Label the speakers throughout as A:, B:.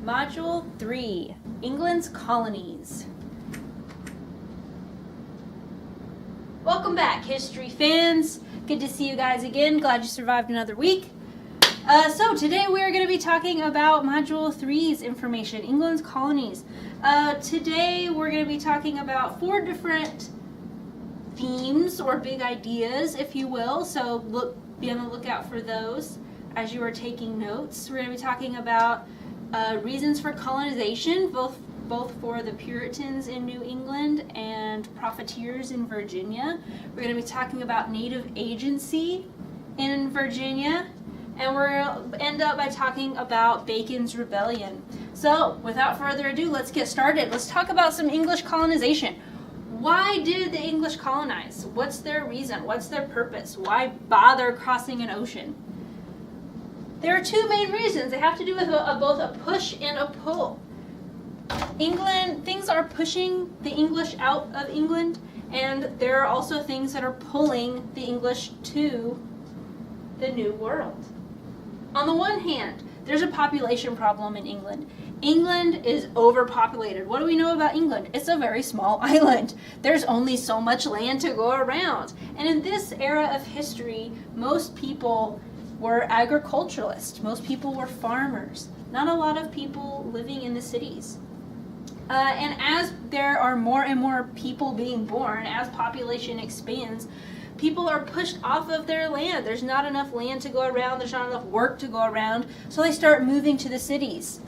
A: Module 3, England's Colonies. Welcome back, history fans. Good to see you guys again. Glad you survived another week. So today we are going to be talking about Module 3's information, England's colonies. Today we're going to be talking about 4 different themes or big ideas, if you will. So be on the lookout for those as you are taking notes. We're going to be talking about reasons for colonization, both for the Puritans in New England and profiteers in Virginia. We're going to be talking about native agency in Virginia, and we're going to end up by talking about Bacon's Rebellion. So, without further ado, let's get started. Let's talk about some English colonization. Why did the English colonize? What's their reason? What's their purpose? Why bother crossing an ocean? There are 2 main reasons. They have to do with both a push and a pull. Things are pushing the English out of England, and there are also things that are pulling the English to the New World. On the one hand, there's a population problem in England. England is overpopulated. What do we know about England? It's a very small island. There's only so much land to go around. And in this era of history, most people were agriculturalists. Most people were farmers. Not a lot of people living in the cities. And as there are more and more people being born, as population expands, people are pushed off of their land. There's not enough land to go around. There's not enough work to go around. So they start moving to the cities.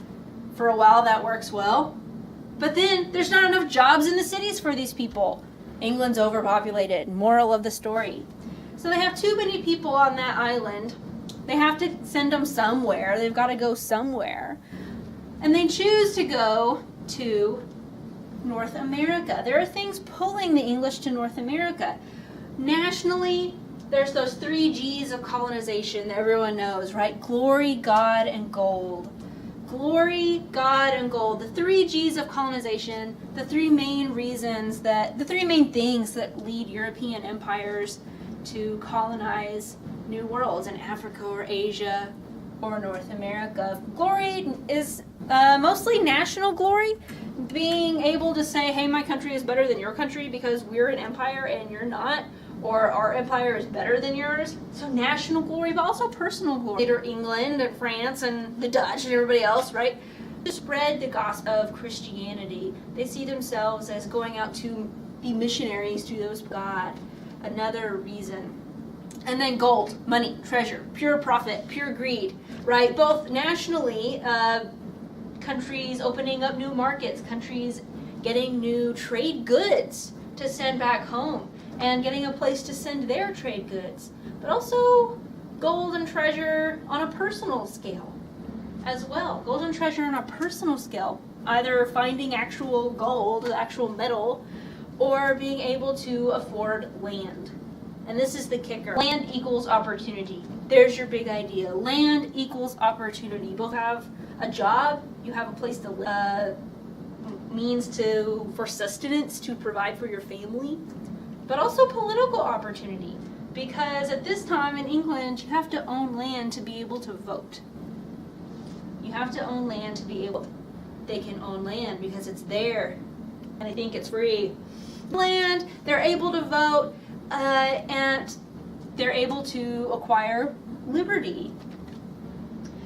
A: For a while that works well. But then there's not enough jobs in the cities for these people. England's overpopulated. Moral of the story. So they have too many people on that island. They have to send them somewhere. They've got to go somewhere. And they choose to go to North America. There are things pulling the English to North America. Nationally, there's those 3 G's of colonization that everyone knows, right? Glory, God, and gold. Glory, God, and gold. The 3 G's of colonization, the 3 main things that lead European empires to colonize new worlds in Africa or Asia or North America. Glory is mostly national glory, being able to say, hey, my country is better than your country because we're an empire and you're not, or our empire is better than yours. So national glory, but also personal glory. Later England and France and the Dutch and everybody else, right, to spread the gospel of Christianity. They see themselves as going out to be missionaries to those God. Another reason. And then gold, money, treasure, pure profit, pure greed, right? Both nationally, countries opening up new markets, countries getting new trade goods to send back home and getting a place to send their trade goods. But also gold and treasure on a personal scale as well. Gold and treasure on a personal scale, either finding actual gold, actual metal, or being able to afford land. And this is the kicker. Land equals opportunity. There's your big idea. Land equals opportunity. You both have a job, you have a place to live, means for sustenance to provide for your family, but also political opportunity. Because at this time in England, you have to own land to be able to vote. You have to own land to be able, they can own land because it's there and they think it's free. Land, they're able to vote, and they're able to acquire liberty.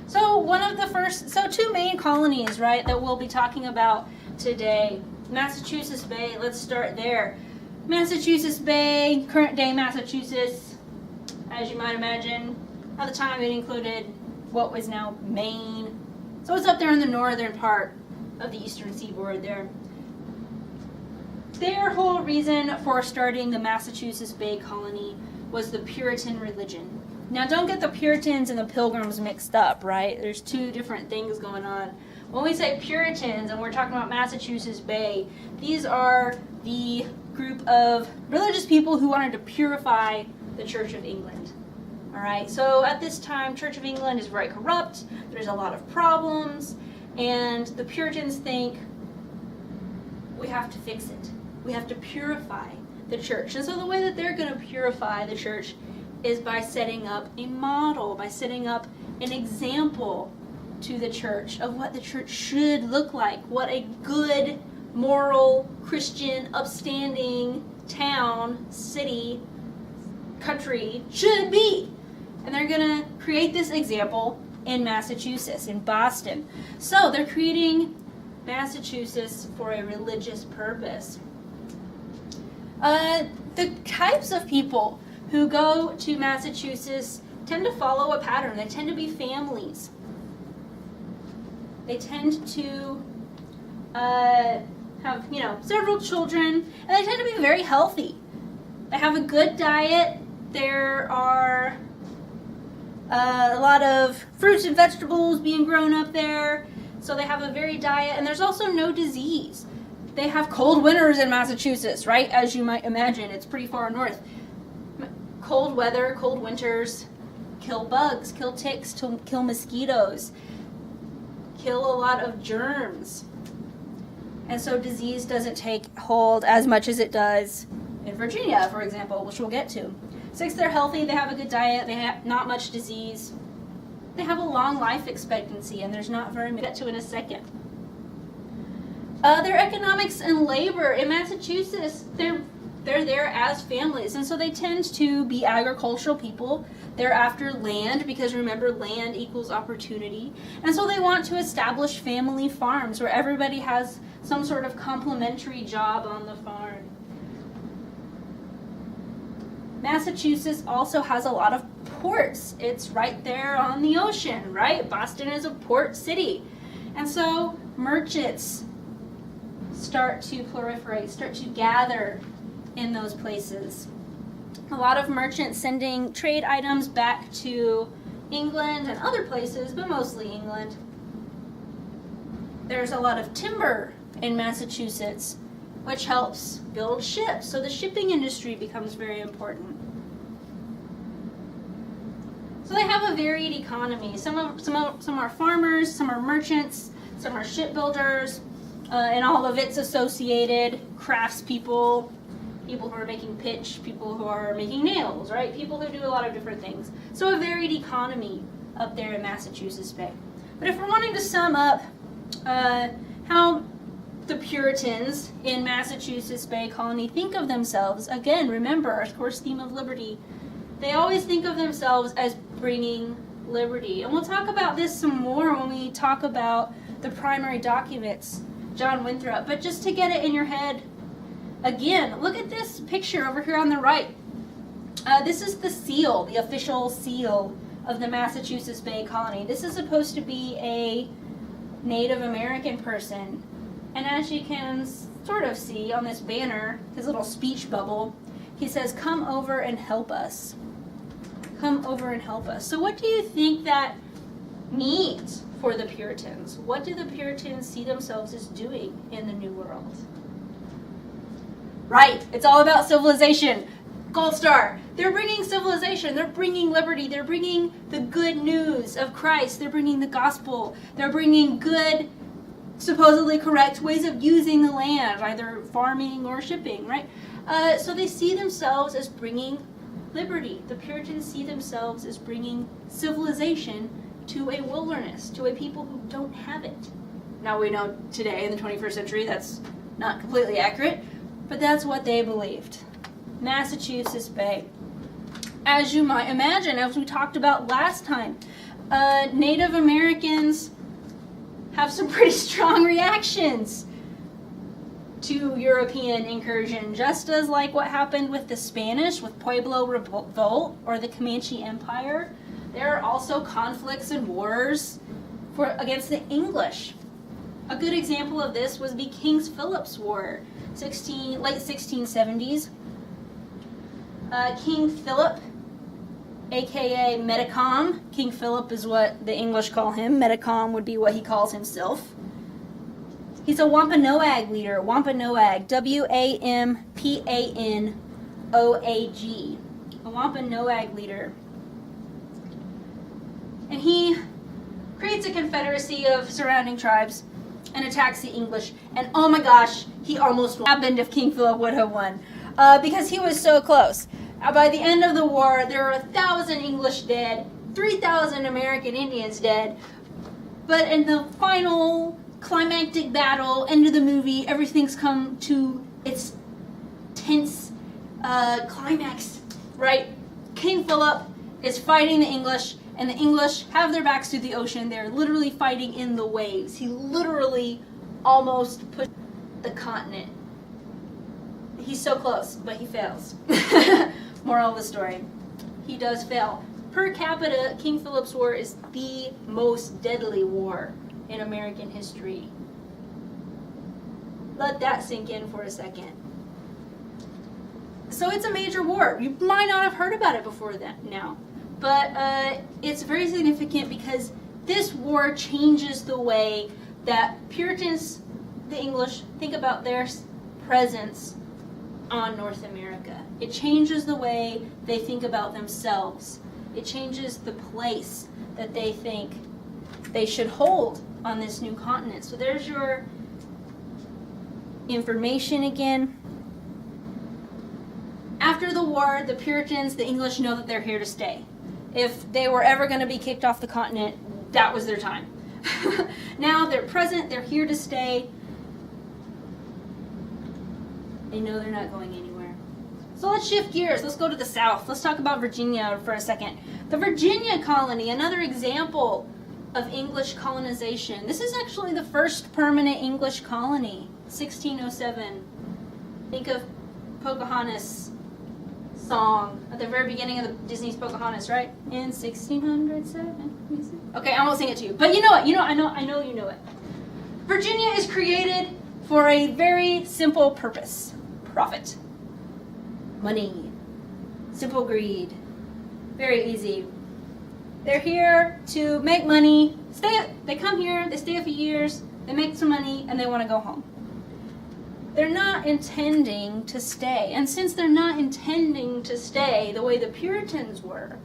A: So 2 main colonies, right, that we'll be talking about today. Massachusetts Bay, let's start there. Massachusetts Bay, current day Massachusetts, as you might imagine. At the time it included what was now Maine. So it's up there in the northern part of the eastern seaboard there. Their whole reason for starting the Massachusetts Bay Colony was the Puritan religion. Now, don't get the Puritans and the Pilgrims mixed up, right? There's 2 different things going on. When we say Puritans and we're talking about Massachusetts Bay, these are the group of religious people who wanted to purify the Church of England. All right, so at this time, Church of England is very corrupt. There's a lot of problems, and the Puritans think we have to fix it. We have to purify the church. And so the way that they're going to purify the church is by setting up a model, by setting up an example to the church of what the church should look like, what a good, moral, Christian, upstanding town, city, country should be. And they're going to create this example in Massachusetts, in Boston. So they're creating Massachusetts for a religious purpose. The types of people who go to Massachusetts tend to follow a pattern. They tend to be families. They tend to have, several children, and they tend to be very healthy. They have a good diet. There are a lot of fruits and vegetables being grown up there, so they have a varied diet, and there's also no disease. They have cold winters in Massachusetts, right? As you might imagine, it's pretty far north. Cold weather, cold winters, kill bugs, kill ticks, kill mosquitoes, kill a lot of germs. And so disease doesn't take hold as much as it does in Virginia, for example, which we'll get to. 6, they're healthy, they have a good diet, they have not much disease. They have a long life expectancy, and there's not very many. We'll get to in a second. Their economics and labor in Massachusetts, they're there as families, and so they tend to be agricultural people. They're after land, because remember, land equals opportunity. And so they want to establish family farms where everybody has some sort of complementary job on the farm. Massachusetts also has a lot of ports. It's right there on the ocean, right? Boston is a port city. And so merchants start to proliferate, start to gather in those places. A lot of merchants sending trade items back to England and other places, but mostly England. There's a lot of timber in Massachusetts, which helps build ships. So the shipping industry becomes very important. So they have a varied economy. Some are farmers, some are merchants, some are shipbuilders, and all of its associated craftspeople, people who are making pitch, people who are making nails, right? People who do a lot of different things. So a varied economy up there in Massachusetts Bay. But if we're wanting to sum up how the Puritans in Massachusetts Bay Colony think of themselves, again, remember our course theme of liberty, they always think of themselves as bringing liberty. And we'll talk about this some more when we talk about the primary documents, John Winthrop. But just to get it in your head, again, look at this picture over here on the right. This is the seal, the official seal of the Massachusetts Bay Colony. This is supposed to be a Native American person. And as you can sort of see on this banner, his little speech bubble, he says, "Come over and help us." Come over and help us. So what do you think that means for the Puritans? What do the Puritans see themselves as doing in the New World? Right, it's all about civilization. Gold star. They're bringing civilization. They're bringing liberty. They're bringing the good news of Christ. They're bringing the gospel. They're bringing good, supposedly correct ways of using the land, either farming or shipping, right? So they see themselves as bringing liberty. The Puritans see themselves as bringing civilization to a wilderness, to a people who don't have it. Now we know today in the 21st century that's not completely accurate, but that's what they believed. Massachusetts Bay. As you might imagine, as we talked about last time, Native Americans have some pretty strong reactions to European incursion, just as like what happened with the Spanish, with Pueblo Revolt, or the Comanche Empire. There are also conflicts and wars against the English. A good example of this was the King Philip's War, late 1670s. King Philip, aka Metacom. King Philip is what the English call him. Metacom would be what he calls himself. He's a Wampanoag leader. Wampanoag, W-A-M-P-A-N-O-A-G. A Wampanoag leader. And he creates a confederacy of surrounding tribes and attacks the English. And oh my gosh, he almost won. What happened if King Philip would have won? Because he was so close. By the end of the war, there were 1,000 English dead, 3,000 American Indians dead. But in the final climactic battle, end of the movie, everything's come to its tense climax, right? King Philip is fighting the English, and the English have their backs to the ocean. They're literally fighting in the waves. He literally almost pushed the continent. He's so close, but he fails. Moral of the story, he does fail. Per capita, King Philip's War is the most deadly war in American history. Let that sink in for a second. So it's a major war. You might not have heard about it before now, but it's very significant because this war changes the way that Puritans, the English, think about their presence on North America. It changes the way they think about themselves. It changes the place that they think they should hold on this new continent. So there's your information again. After the war, the Puritans, the English, know that they're here to stay. If they were ever going to be kicked off the continent, that was their time. Now they're present, they're here to stay. They know they're not going anywhere. So let's shift gears. Let's go to the South. Let's talk about Virginia for a second. The Virginia colony, another example of English colonization. This is actually the first permanent English colony, 1607. Think of Pocahontas' song at the very beginning of the Disney's Pocahontas, right? In 1607. Okay, I won't sing it to you, but you know it. I know you know it. Virginia is created for a very simple purpose: profit, money, simple greed. Very easy. They're here to make money. They come here, they stay a few years, they make some money, and they want to go home. They're not intending to stay. And since they're not intending to stay the way the Puritans were,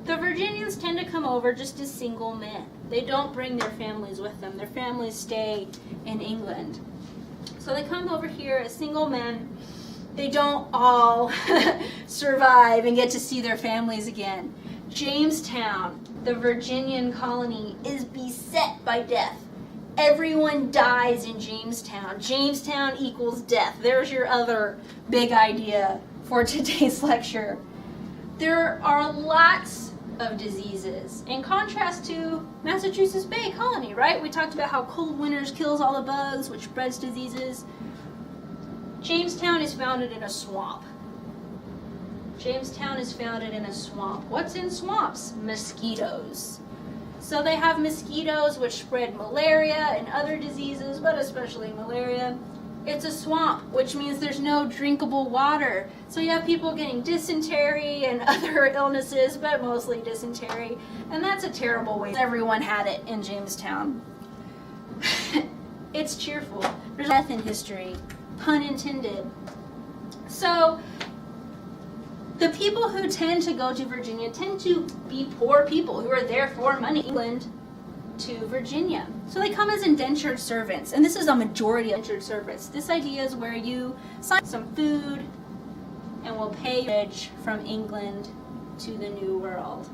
A: the Virginians tend to come over just as single men. They don't bring their families with them. Their families stay in England. So they come over here as single men. They don't all survive and get to see their families again. Jamestown, the Virginian colony, is beset by death. Everyone dies in Jamestown. Jamestown equals death. There's your other big idea for today's lecture. There are lots of diseases, in contrast to Massachusetts Bay Colony, right? We talked about how cold winters kills all the bugs, which spreads diseases. Jamestown is founded in a swamp. Jamestown is founded in a swamp. What's in swamps? Mosquitoes. So they have mosquitoes which spread malaria and other diseases, but especially malaria. It's a swamp, which means there's no drinkable water. So you have people getting dysentery and other illnesses, but mostly dysentery. And that's a terrible way. Everyone had it in Jamestown. It's cheerful. There's death in history, pun intended. So the people who tend to go to Virginia tend to be poor people who are there for money. England to Virginia. So they come as indentured servants, and this is a majority of indentured servants. This idea is where you sign some food and will pay bridge from England to the New World.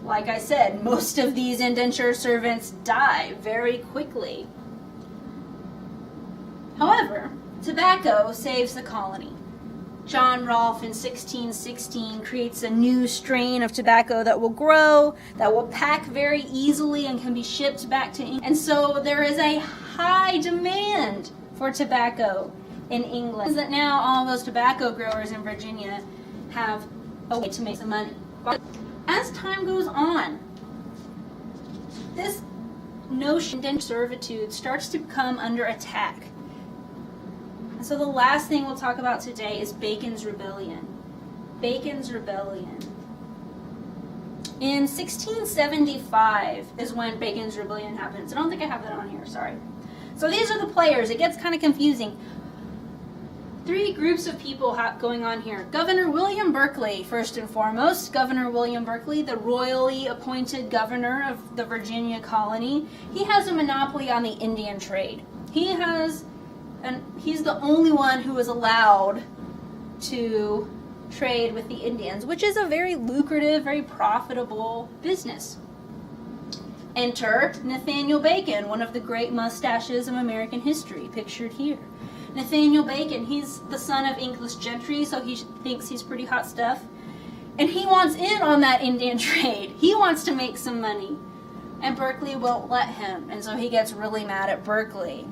A: Like I said, most of these indentured servants die very quickly. However, tobacco saves the colony. John Rolfe in 1616 creates a new strain of tobacco that will grow, that will pack very easily and can be shipped back to England. And so there is a high demand for tobacco in England. That now all those tobacco growers in Virginia have a way to make some money. As time goes on, this notion of servitude starts to come under attack. So the last thing we'll talk about today is Bacon's Rebellion. Bacon's Rebellion. In 1675 is when Bacon's Rebellion happens. I don't think I have that on here, sorry. So these are the players. It gets kind of confusing. Three groups of people going on here. Governor William Berkeley, first and foremost. Governor William Berkeley, the royally appointed governor of the Virginia colony. He has a monopoly on the Indian trade. He's the only one who is allowed to trade with the Indians, which is a very lucrative, very profitable business. Enter Nathaniel Bacon, one of the great mustaches of American history, pictured here. Nathaniel Bacon, he's the son of English gentry, so he thinks he's pretty hot stuff. And he wants in on that Indian trade. He wants to make some money. And Berkeley won't let him, and so he gets really mad at Berkeley.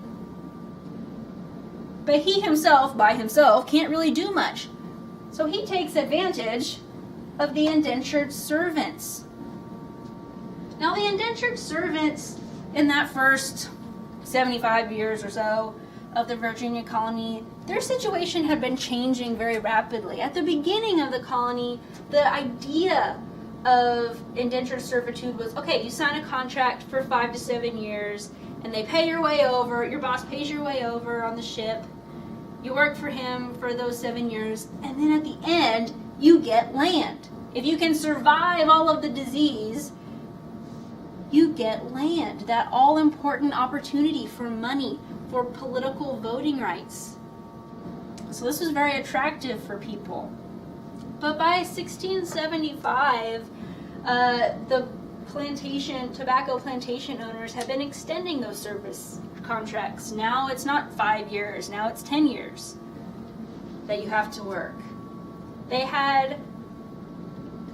A: But he himself, by himself, can't really do much. So he takes advantage of the indentured servants. Now the indentured servants in that first 75 years or so of the Virginia colony, their situation had been changing very rapidly. At the beginning of the colony, the idea of indentured servitude was, okay, you sign a contract for 5 to 7 years, and they pay your way over, your boss pays your way over on the ship, you work for him for those 7 years, and then at the end, you get land. If you can survive all of the disease, you get land, that all-important opportunity for money, for political voting rights. So this was very attractive for people. But by 1675, the tobacco plantation owners have been extending those service contracts. Now it's not 5 years, now it's 10 years that you have to work. They had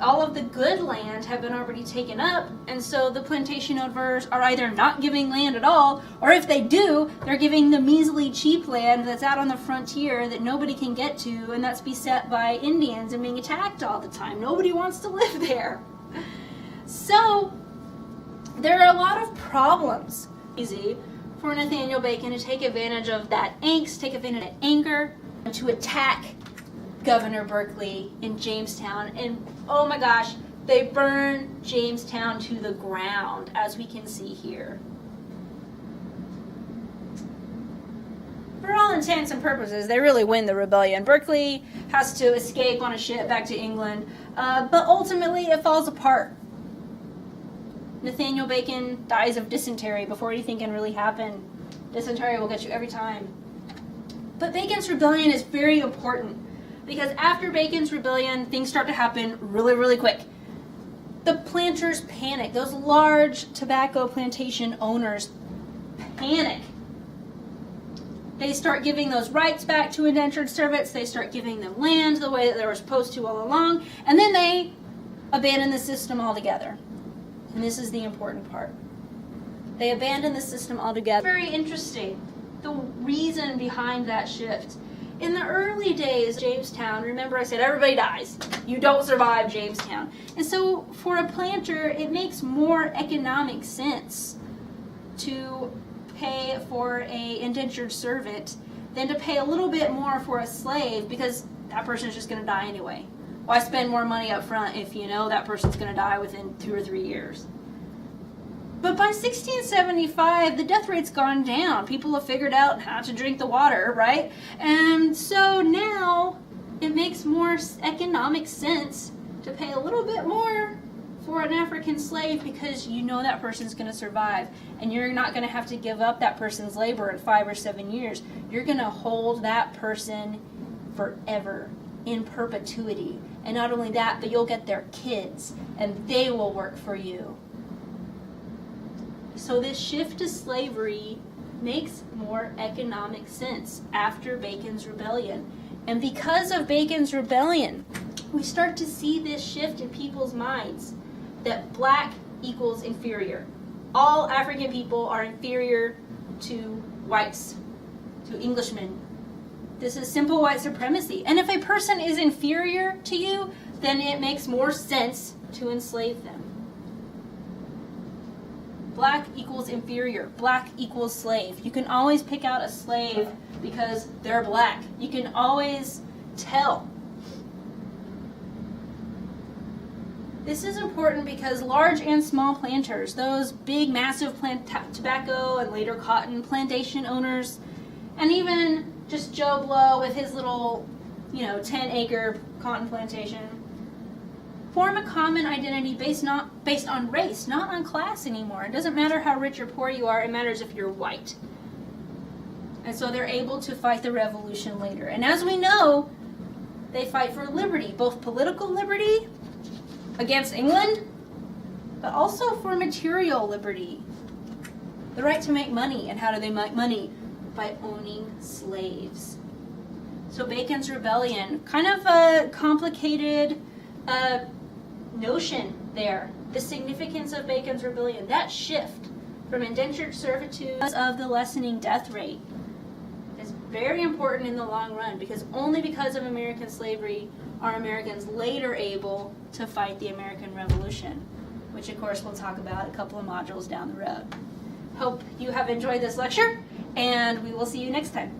A: all of the good land have been already taken up, and so the plantation owners are either not giving land at all, or if they do, they're giving the measly cheap land that's out on the frontier that nobody can get to, and that's beset by Indians and being attacked all the time. Nobody wants to live there. So there are a lot of problems. Easy for Nathaniel Bacon to take advantage of that angst, take advantage of that anger, and to attack Governor Berkeley in Jamestown. And oh my gosh, they burn Jamestown to the ground, as we can see here. For all intents and purposes, they really win the rebellion. Berkeley has to escape on a ship back to England, but ultimately it falls apart. Nathaniel Bacon dies of dysentery before anything can really happen. Dysentery will get you every time. But Bacon's rebellion is very important, because after Bacon's rebellion, things start to happen really, really quick. The planters panic. Those large tobacco plantation owners panic. They start giving those rights back to indentured servants. They start giving them land the way that they were supposed to all along. And then they abandon the system altogether. And this is the important part. They abandon the system altogether. Very interesting, the reason behind that shift. In the early days, Jamestown, remember I said everybody dies. You don't survive Jamestown. And so for a planter, it makes more economic sense to pay for a indentured servant than to pay a little bit more for a slave, because that person is just going to die anyway. Why spend more money up front if you know that person's going to die within 2 or 3 years? But by 1675, the death rate's gone down. People have figured out how to drink the water, right? And so now it makes more economic sense to pay a little bit more for an African slave, because you know that person's going to survive. And you're not going to have to give up that person's labor in 5 or 7 years. You're going to hold that person forever, in perpetuity. And not only that, but you'll get their kids, and they will work for you. So this shift to slavery makes more economic sense after Bacon's rebellion. And because of Bacon's rebellion, we start to see this shift in people's minds, that black equals inferior. All African people are inferior to whites, to Englishmen. This is simple white supremacy. And if a person is inferior to you, then it makes more sense to enslave them. Black equals inferior. Black equals slave. You can always pick out a slave because they're black. You can always tell. This is important because large and small planters, those big, massive tobacco and later cotton plantation owners, and even just Joe Blow with his little, 10-acre cotton plantation, form a common identity based on race, not on class anymore. It doesn't matter how rich or poor you are, it matters if you're white. And so they're able to fight the revolution later. And as we know, they fight for liberty, both political liberty against England but also for material liberty. The right to make money. And how do they make money? By owning slaves. So Bacon's Rebellion, kind of a complicated notion there. The significance of Bacon's Rebellion, that shift from indentured servitude of the lessening death rate is very important in the long run, because only because of American slavery are Americans later able to fight the American Revolution, which of course we'll talk about a couple of modules down the road. Hope you have enjoyed this lecture, and we will see you next time.